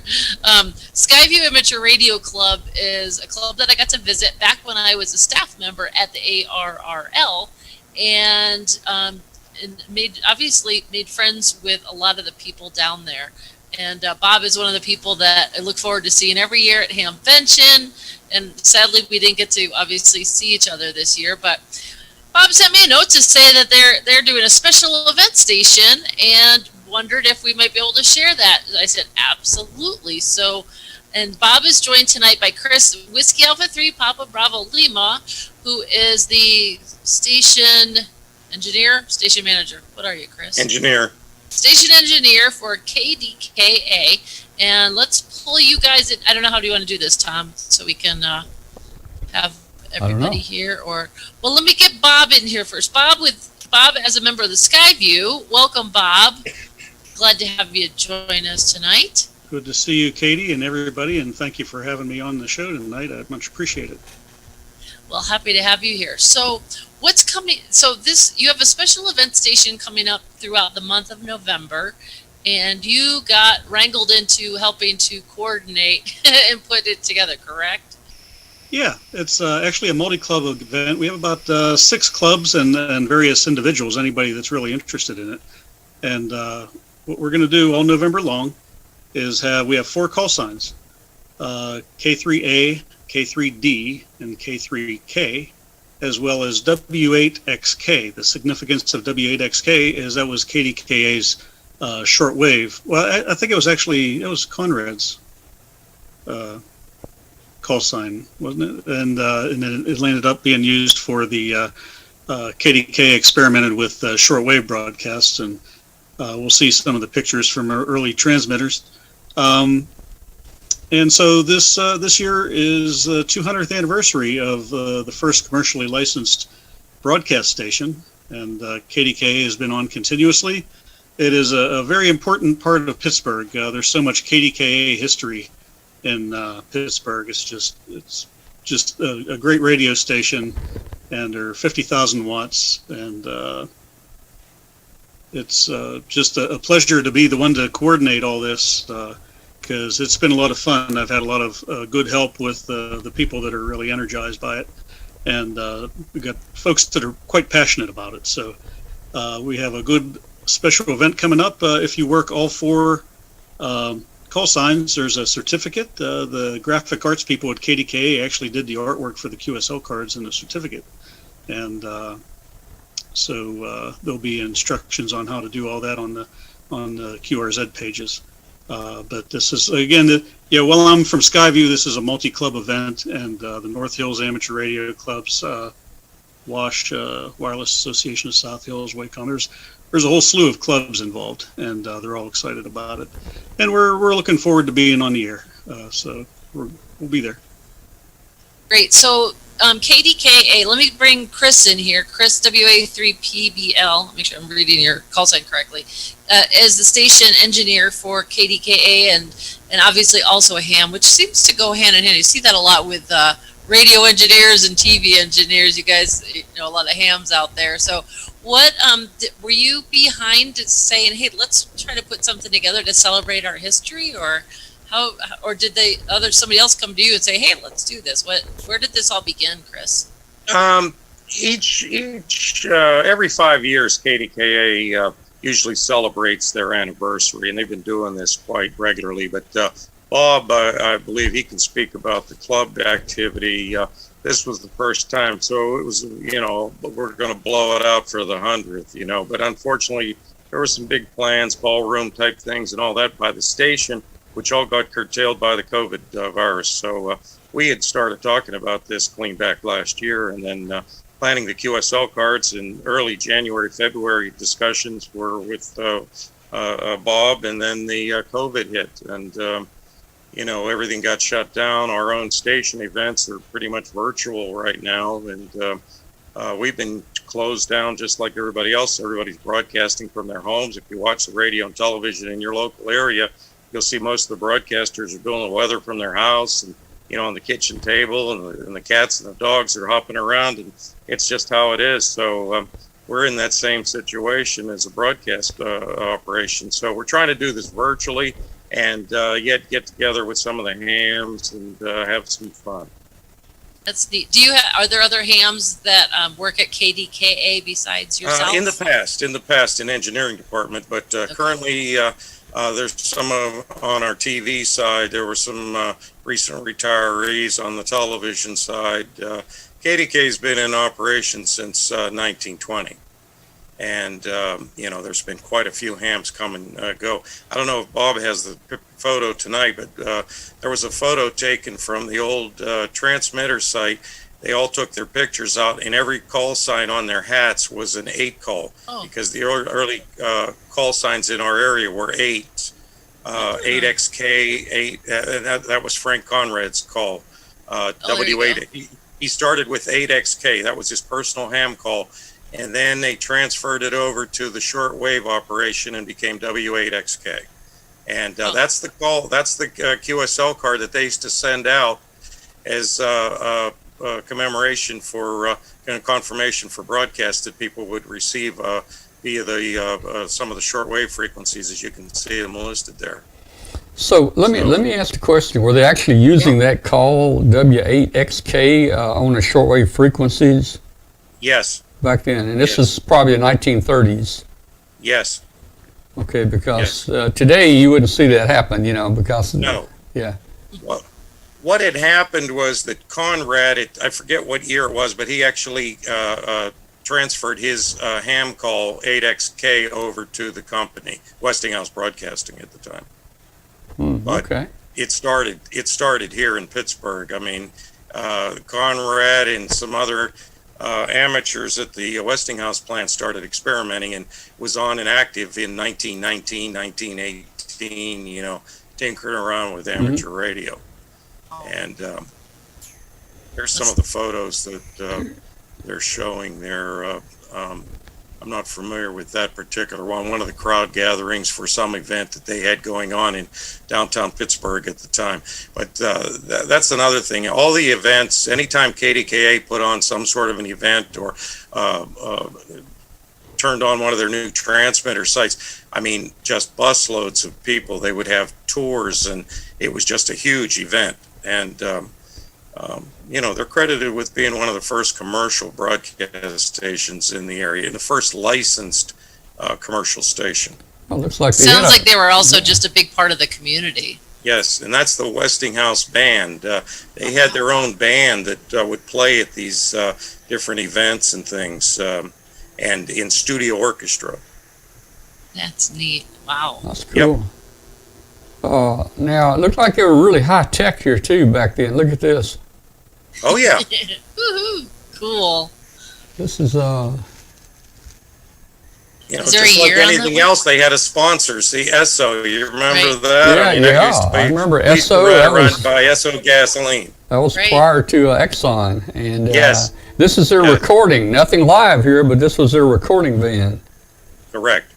Skyview Amateur Radio Club is a club that I got to visit back when I was a staff member at the ARRL, and made friends with a lot of the people down there. And Bob is one of the people that I look forward to seeing every year at Hamvention. And sadly, we didn't get to obviously see each other this year, but Bob sent me a note to say that they're doing a special event station and wondered if we might be able to share that. I said, absolutely. So, and Bob is joined tonight by Chris, Whiskey Alpha 3 Papa Bravo Lima, who is the station manager. What are you, Chris? Engineer. Station engineer for KDKA. And let's pull you guys in. I don't know, how do you want to do this, Tom? So we can have everybody here, or well, let me get Bob in here first. Bob as a member of the Skyview. Welcome, Bob. Glad to have you join us tonight. Good to see you, Katie, and everybody, and thank you for having me on the show tonight. I much appreciate it. Well, happy to have you here. So what's coming? So you have a special event station coming up throughout the month of November, and you got wrangled into helping to coordinate and put it together, correct? Yeah, it's actually a multi-club event. We have about 6 clubs and various individuals, anybody that's really interested in it. And what we're going to do all November long is we have 4 call signs, K3A, K3D, and K3K, as well as W8XK. The significance of W8XK is that was KDKA's shortwave. Well, I think it was Conrad's call sign, wasn't it? And then it landed up being used for the KDKA experimented with shortwave broadcasts, and we'll see some of the pictures from our early transmitters. And so this year is the 200th anniversary of the first commercially licensed broadcast station, and KDKA has been on continuously. It is a very important part of Pittsburgh. There's so much KDKA history in Pittsburgh. It's just a great radio station, and they're 50,000 watts, and it's just a pleasure to be the one to coordinate all this, because it's been a lot of fun. I've had a lot of good help with the people that are really energized by it, and we've got folks that are quite passionate about it. So we have a good special event coming up. If you work all 4 call signs, there's a certificate. The graphic arts people at KDKA actually did the artwork for the QSL cards and the certificate, and so there'll be instructions on how to do all that on the QRZ pages. But this is, again, while I'm from Skyview, this is a multi-club event, and the North Hills Amateur Radio Clubs, WASH, Wireless Association of South Hills, Waycom. There's a whole slew of clubs involved, and they're all excited about it. And we're looking forward to being on the air, so we'll be there. Great. So KDKA, let me bring Chris in here. Chris, WA3PBL, make sure I'm reading your call sign correctly, is the station engineer for KDKA, and obviously also a ham, which seems to go hand in hand. You see that a lot with radio engineers and TV engineers. You guys know a lot of hams out there. So what were you behind saying, hey, let's try to put something together to celebrate our history, or how, or did somebody else come to you and say, hey, let's do this? Where did this all begin, Chris? Every 5 years, KDKA usually celebrates their anniversary, and they've been doing this quite regularly. But Bob, I believe he can speak about the club activity. This was the first time, so it was, we're going to blow it out for the 100th, But unfortunately, there were some big plans, ballroom type things and all that by the station, which all got curtailed by the COVID virus. So we had started talking about this clean back last year, and then planning the QSL cards in early January, February. Discussions were with Bob, and then the COVID hit, and everything got shut down. Our own station events are pretty much virtual right now, and we've been closed down just like everybody else. Everybody's broadcasting from their homes. If you watch the radio and television in your local area, you'll see most of the broadcasters are doing the weather from their house and, on the kitchen table, and the cats and the dogs are hopping around, and it's just how it is. So we're in that same situation as a broadcast operation. So we're trying to do this virtually and yet get together with some of the hams and have some fun. That's neat. Are there other hams that work at KDKA besides yourself? In the past in engineering department, but currently there's some on our TV side. There were some recent retirees on the television side. KDK's been in operation since 1920. And, there's been quite a few hams come and go. I don't know if Bob has the photo tonight, but there was a photo taken from the old transmitter site. They all took their pictures out, and every call sign on their hats was an 8 call, because the early call signs in our area were 8. 8XK, 8, that was Frank Conrad's call. W8, he started with 8XK. That was his personal ham call. And then they transferred it over to the shortwave operation and became W8XK. And that's the call. That's the QSL card that they used to send out as commemoration for confirmation for broadcast that people would receive via the some of the shortwave frequencies, as you can see them listed there. So let me ask the question: were they actually using that call W8XK on the shortwave frequencies? Yes. Back then, and this is probably the 1930s. Yes. Okay, because today you wouldn't see that happen, because no. Yeah. Well, what had happened was that Conrad, I forget what year it was, but he actually transferred his ham call 8XK over to the company, Westinghouse Broadcasting at the time. But it started here in Pittsburgh. I mean, Conrad and some other amateurs at the Westinghouse plant started experimenting and was on and active in 1919, 1918, tinkering around with amateur radio. And here's some of the photos that they're showing there. I'm not familiar with that particular one. One of the crowd gatherings for some event that they had going on in downtown Pittsburgh at the time. But that's another thing. All the events, anytime KDKA put on some sort of an event or turned on one of their new transmitter sites, I mean, just busloads of people. They would have tours, and it was just a huge event. And they're credited with being one of the first commercial broadcast stations in the area, and the first licensed commercial station. Well, looks like sounds like they were also just a big part of the community. Yes, and that's the Westinghouse band. They had their own band that would play at these different events and things, and in studio orchestra. That's neat. Wow. That's cool. Yep. Now, it looked like they were really high tech here too back then. Look at this. Oh yeah. Woohoo! Cool. This is Is there just a like year on anything that else, they had a sponsor. See, Esso. You remember Right. that? Yeah, I mean, that used to be, I remember we used to Esso. That run was by Esso gasoline. That was Right. prior to Exxon, and Yes. this is their recording. Nothing live here, but this was their recording band. Correct.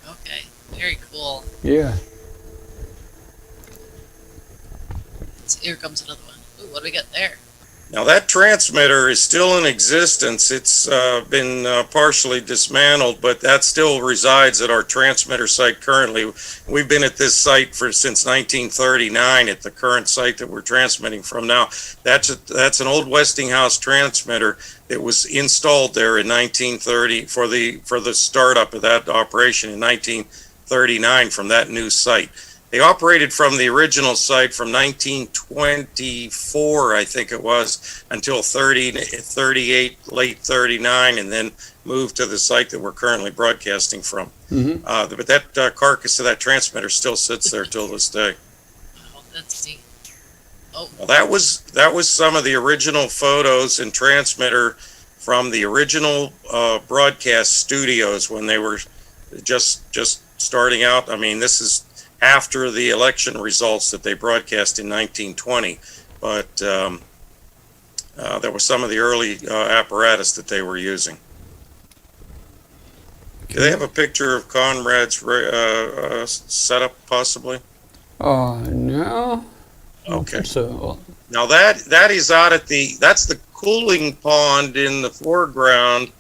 Okay. Very cool. Yeah. Here comes another one. Ooh, what do we got there? Now that transmitter is still in existence. It's been partially dismantled, but that still resides at our transmitter site currently. We've been at this site since 1939 at the current site that we're transmitting from now. That's an old Westinghouse transmitter that was installed there in 1930 for the startup of that operation in 1939 from that new site. They operated from the original site from 1924, I think it was, until 38, late 39, and then moved to the site that we're currently broadcasting from. Mm-hmm. But that carcass of that transmitter still sits there till this day. Oh, that's neat. Oh, Well, that was some of the original photos and transmitter from the original broadcast studios when they were just starting out. I mean, this is after the election results that they broadcast in 1920, but there was some of the early apparatus that they were using. Do they have a picture of Conrad's setup, possibly? No. Okay. So, Now that is out at that's the cooling pond in the foreground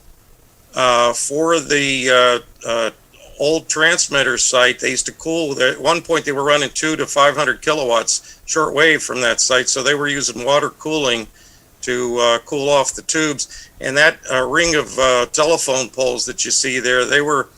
for the old transmitter site. They used to cool. At one point, they were running 200 to 500 kilowatts shortwave from that site, so they were using water cooling to cool off the tubes. And that ring of telephone poles that you see there, they were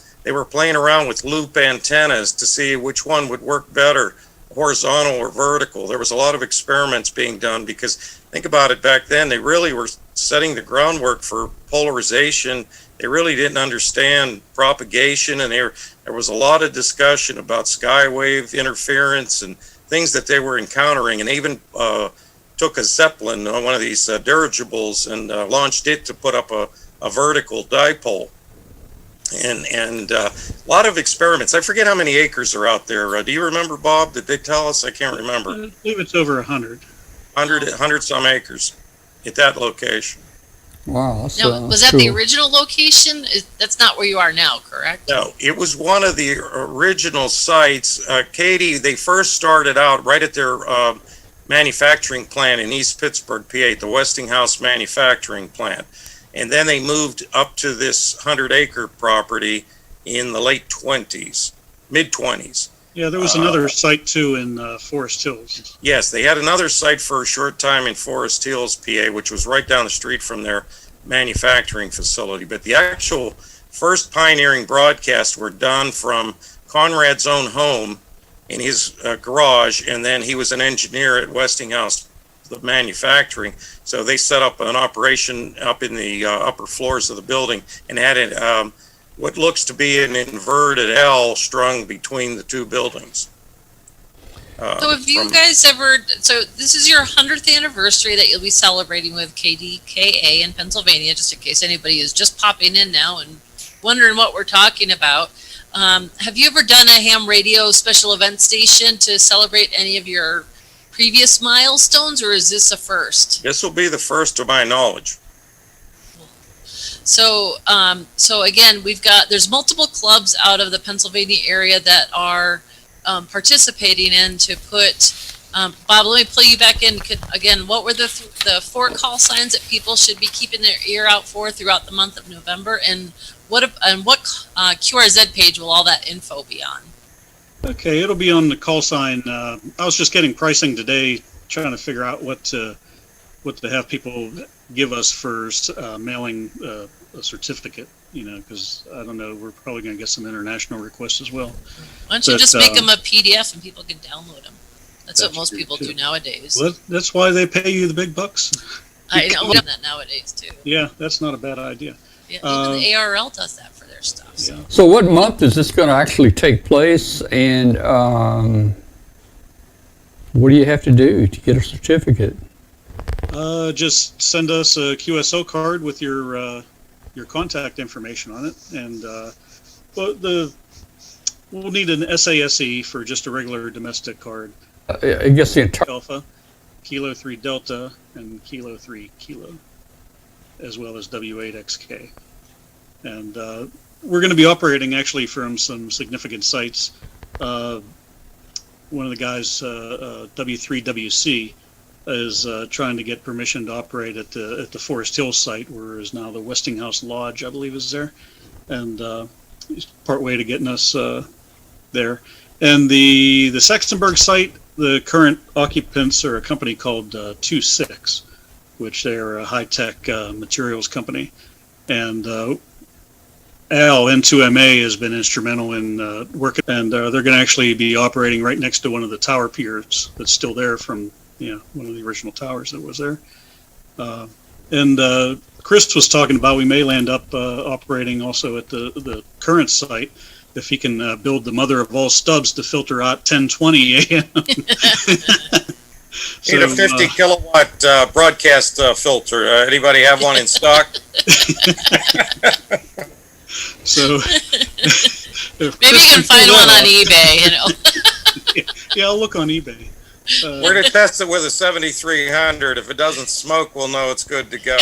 playing around with loop antennas to see which one would work better, horizontal or vertical. There was a lot of experiments being done because think about it, back then they really were setting the groundwork for polarization. They really didn't understand propagation, and there was a lot of discussion about skywave interference and things that they were encountering, and even took a Zeppelin, one of these dirigibles, and launched it to put up a vertical dipole. And a lot of experiments. I forget how many acres are out there. Do you remember, Bob? Did they tell us? I can't remember. I believe it's over 100. 100 some acres at that location. wow. That's, Now, was that cool. the original location? That's not where you are now, correct? No, it was one of the original sites. Katie, they first started out right at their manufacturing plant in East Pittsburgh, PA, the Westinghouse manufacturing plant. And then they moved up to this 100-acre property in the late 20s, mid-20s. Yeah, there was another site too in Forest Hills. Yes, they had another site for a short time in Forest Hills, PA, which was right down the street from their manufacturing facility. But the actual first pioneering broadcasts were done from Conrad's own home in his garage, and then he was an engineer at Westinghouse, the manufacturing. So they set up an operation up in the upper floors of the building and had it what looks to be an inverted L strung between the two buildings. So have you guys ever, so this is your 100th anniversary that you'll be celebrating with KDKA in Pennsylvania, just in case anybody is just popping in now and wondering what we're talking about. Have you ever done a ham radio special event station to celebrate any of your previous milestones, or is this a first? This will be the first to my knowledge. So, so again, there's multiple clubs out of the Pennsylvania area that are participating in to put, Bob, let me pull you back in again. What were the 4 call signs that people should be keeping their ear out for throughout the month of November, and what QRZ page will all that info be on? Okay, it'll be on the call sign. I was just getting pricing today, trying to figure out what to have people give us for mailing a certificate, because I don't know, we're probably going to get some international requests as well. Why don't you just make them a PDF and people can download them? That's what most people do nowadays. Well, that's why they pay you the big bucks. I know that nowadays too. Yeah, that's not a bad idea. Yeah, even the ARL does that for their stuff. So. Yeah. So what month is this going to actually take place, and what do you have to do to get a certificate? Just send us a QSO card with your contact information on it, and we'll need an SASE for just a regular domestic card. I guess the entire. Alpha, Kilo 3 Delta, and Kilo 3 Kilo, as well as W8XK. And we're going to be operating actually from some significant sites. One of the guys, W3WC, is trying to get permission to operate at the Forest Hills site, where is now the Westinghouse Lodge, I believe, is there, and he's part way to getting us there. And the Sextonburg site, the current occupants are a company called 26, which they're a high-tech materials company, and Al N2MA has been instrumental in working, and they're going to actually be operating right next to one of the tower piers that's still there from one of the original towers that was there. And Chris was talking about we may land up operating also at the current site if he can build the mother of all stubs to filter out 1020 AM. Need a 50 kilowatt broadcast filter. Anybody have one in stock? So maybe you can find one on eBay. Yeah, I'll look on eBay. We're to test it with a 7300. If it doesn't smoke, we'll know it's good to go.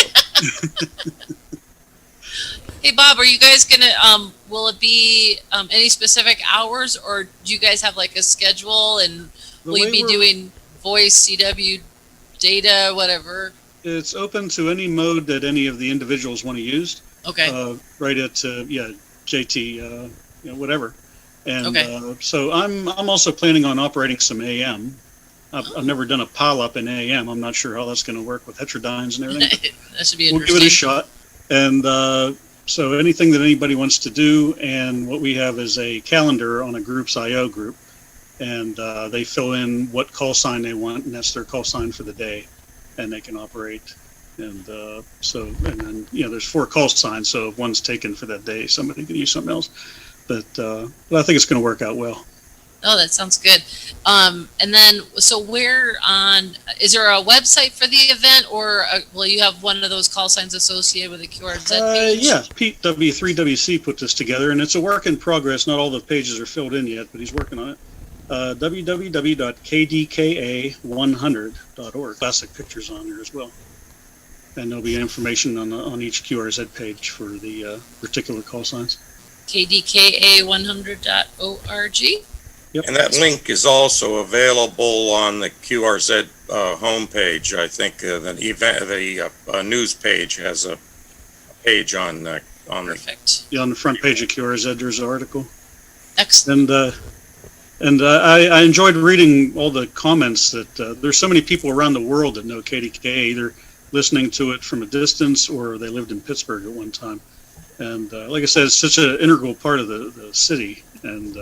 Hey Bob, are you guys gonna will it be any specific hours, or do you guys have like a schedule, and will you be doing voice, CW, data, whatever? It's open to any mode that any of the individuals want to use. Okay. Right at JT, whatever. And Okay. so I'm also planning on operating some AM. I've never done a pile-up in AM. I'm not sure how that's going to work with heterodynes and everything. That should be We'll interesting. give it a shot. And so anything that anybody wants to do, and what we have is a calendar on a group's IO group, and they fill in what call sign they want, and that's their call sign for the day, and they can operate. And and then there's 4 call signs, so if one's taken for that day, somebody can use something else. But I think it's going to work out well. Oh, that sounds good. And then, so is there a website for the event, or will you have one of those call signs associated with the QRZ page? Yeah, Pete W3WC put this together, and it's a work in progress. Not all the pages are filled in yet, but he's working on it. www.kdka100.org. Classic pictures on there as well. And there'll be information on each QRZ page for the particular call signs. KDKA100.org. Yep. And that link is also available on the QRZ homepage. I think the news page has a page on the. Perfect. Yeah, on the front page of QRZ, there's an article. Excellent. And I enjoyed reading all the comments that there's so many people around the world that know KDKA, either listening to it from a distance or they lived in Pittsburgh at one time. And like I said, it's such an integral part of the city. And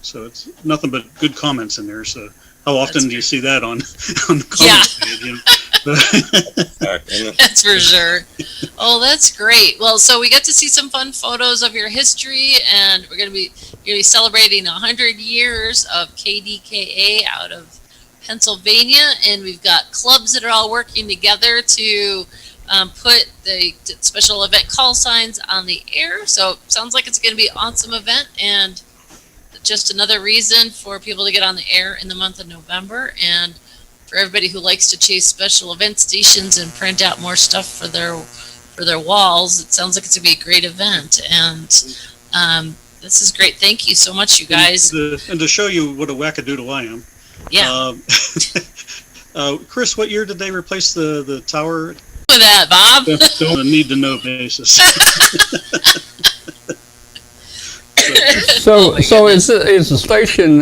so it's nothing but good comments in there. So how often do you see that on the comments page? That's for sure. Oh, that's great. Well, so we get to see some fun photos of your history, and we're going to be celebrating 100 years of KDKA out of Pennsylvania, and we've got clubs that are all working together to put the special event call signs on the air. So it sounds like it's going to be an awesome event, and just another reason for people to get on the air in the month of November. And for everybody who likes to chase special event stations and print out more stuff for their walls, it sounds like it's going to be a great event. And this is great. Thank you so much, you guys. And to show you what a wackadoodle I am. Yeah. Chris, what year did they replace the tower? With that, Bob. On a need-to-know basis. So is the station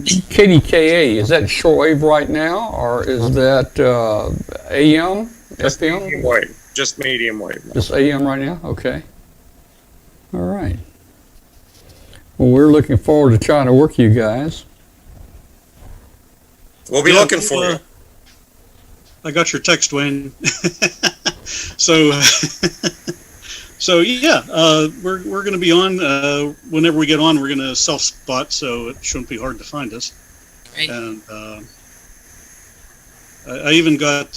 KDKA, is that shortwave right now, or is that AM, Just FM? medium wave. Just medium wave. Just AM right now? Okay. All right. Well, we're looking forward to trying to work you guys. We'll be looking for you. I got your text, Wayne. So yeah, we're going to be on. Whenever we get on, we're going to self-spot, so it shouldn't be hard to find us. Right. And I even got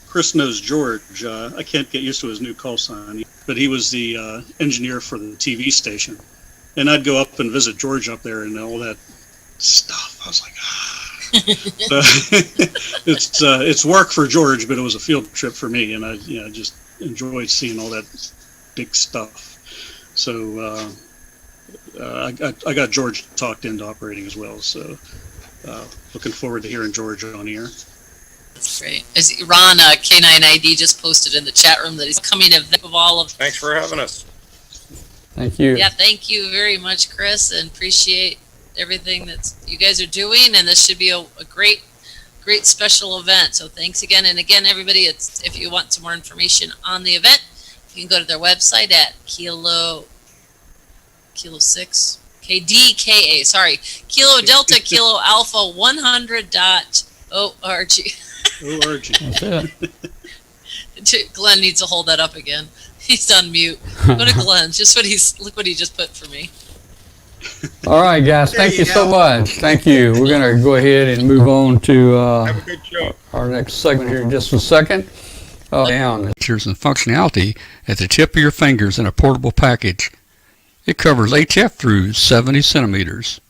Chris knows George. I can't get used to his new call sign, but he was the engineer for the TV station, and I'd go up and visit George up there and all that stuff. I was like, it's work for George, but it was a field trip for me, and I just enjoyed seeing all that big stuff. So I got George talked into operating as well. So looking forward to hearing George on the air. That's great. As Ron K9ID just posted in the chat room that he's coming to all of. Thanks for having us. Thank you. Yeah, thank you very much, Chris, and appreciate everything that you guys are doing. And this should be a great special event. So thanks again. And again, everybody, if you want some more information on the event, you can go to their website at Kilo 6 KDKA. Sorry, Kilo Delta Kilo Alpha 100.org. That's it. Glenn needs to hold that up again. He's on mute. Go to Glenn. Look what he just put for me. All right, guys. Thank you so much. Thank you. We're going to go ahead and move on to Have a good show. our next segment here in just a second. Down features and functionality at the tip of your fingers in a portable package. It covers HF through 70 centimeters.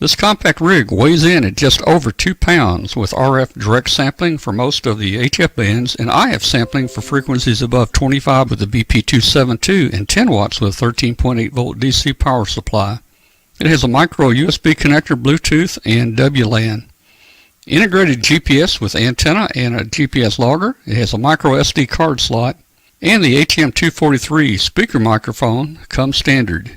This compact rig weighs in at just over 2 pounds with RF direct sampling for most of the HF bands and IF sampling for frequencies above 25 with the BP272 and 10 watts with a 13.8 volt DC power supply. It has a micro USB connector, Bluetooth, and WLAN. Integrated GPS with antenna and a GPS logger. It has a micro SD card slot, and the HM243 speaker microphone comes standard.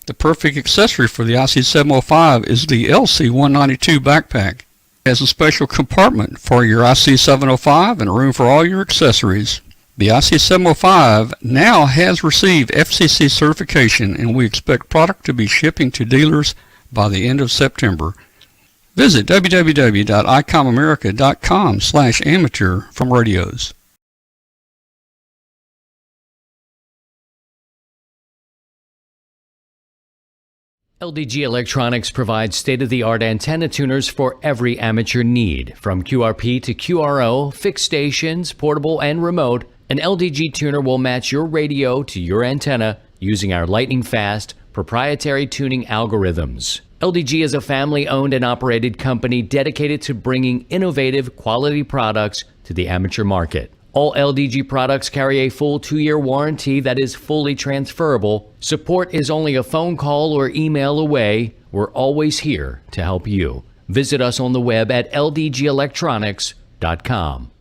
The perfect accessory for the IC705 is the LC192 backpack. It has a special compartment for your IC705 and room for all your accessories. The IC705 now has received FCC certification, and we expect product to be shipping to dealers by the end of September. Visit www.icomamerica.com/amateur from radios. LDG Electronics provides state-of-the-art antenna tuners for every amateur need. From QRP to QRO, fixed stations, portable and remote, an LDG tuner will match your radio to your antenna using our lightning-fast, proprietary tuning algorithms. LDG is a family-owned and operated company dedicated to bringing innovative, quality products to the amateur market. All LDG products carry a full 2-year warranty that is fully transferable. Support is only a phone call or email away. We're always here to help you. Visit us on the web at ldgelectronics.com.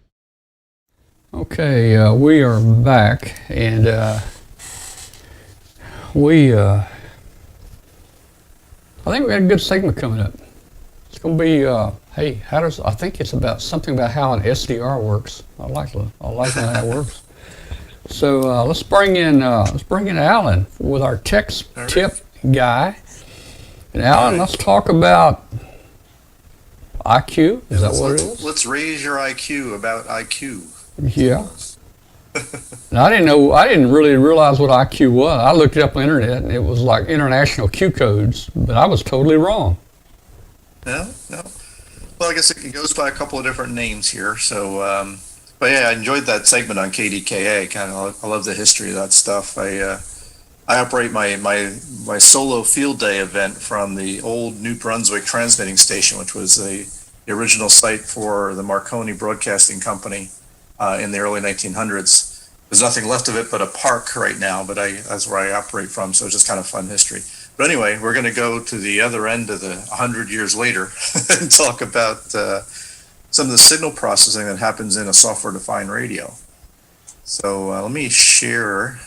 Okay, we are back, and I think we got a good segment coming up. It's going to be, hey, I think it's about something about how an SDR works. I like how that works. So let's bring in Alan with our tech tip guy. And Alan, let's talk about IQ. Is that what it is? Let's raise your IQ about IQ. Yeah. Now, I didn't really realize what IQ was. I looked it up on the internet, and it was like international Q codes, but I was totally wrong. No. Well, I guess it goes by a couple of different names here. So, but yeah, I enjoyed that segment on KDKA. I love the history of that stuff. I operate my solo field day event from the old New Brunswick transmitting station, which was the original site for the Marconi Broadcasting Company in the early 1900s. There's nothing left of it but a park right now, but that's where I operate from, so it's just kind of fun history. But anyway, we're going to go to the other end of the 100 years later and talk about some of the signal processing that happens in a software-defined radio. So let me share.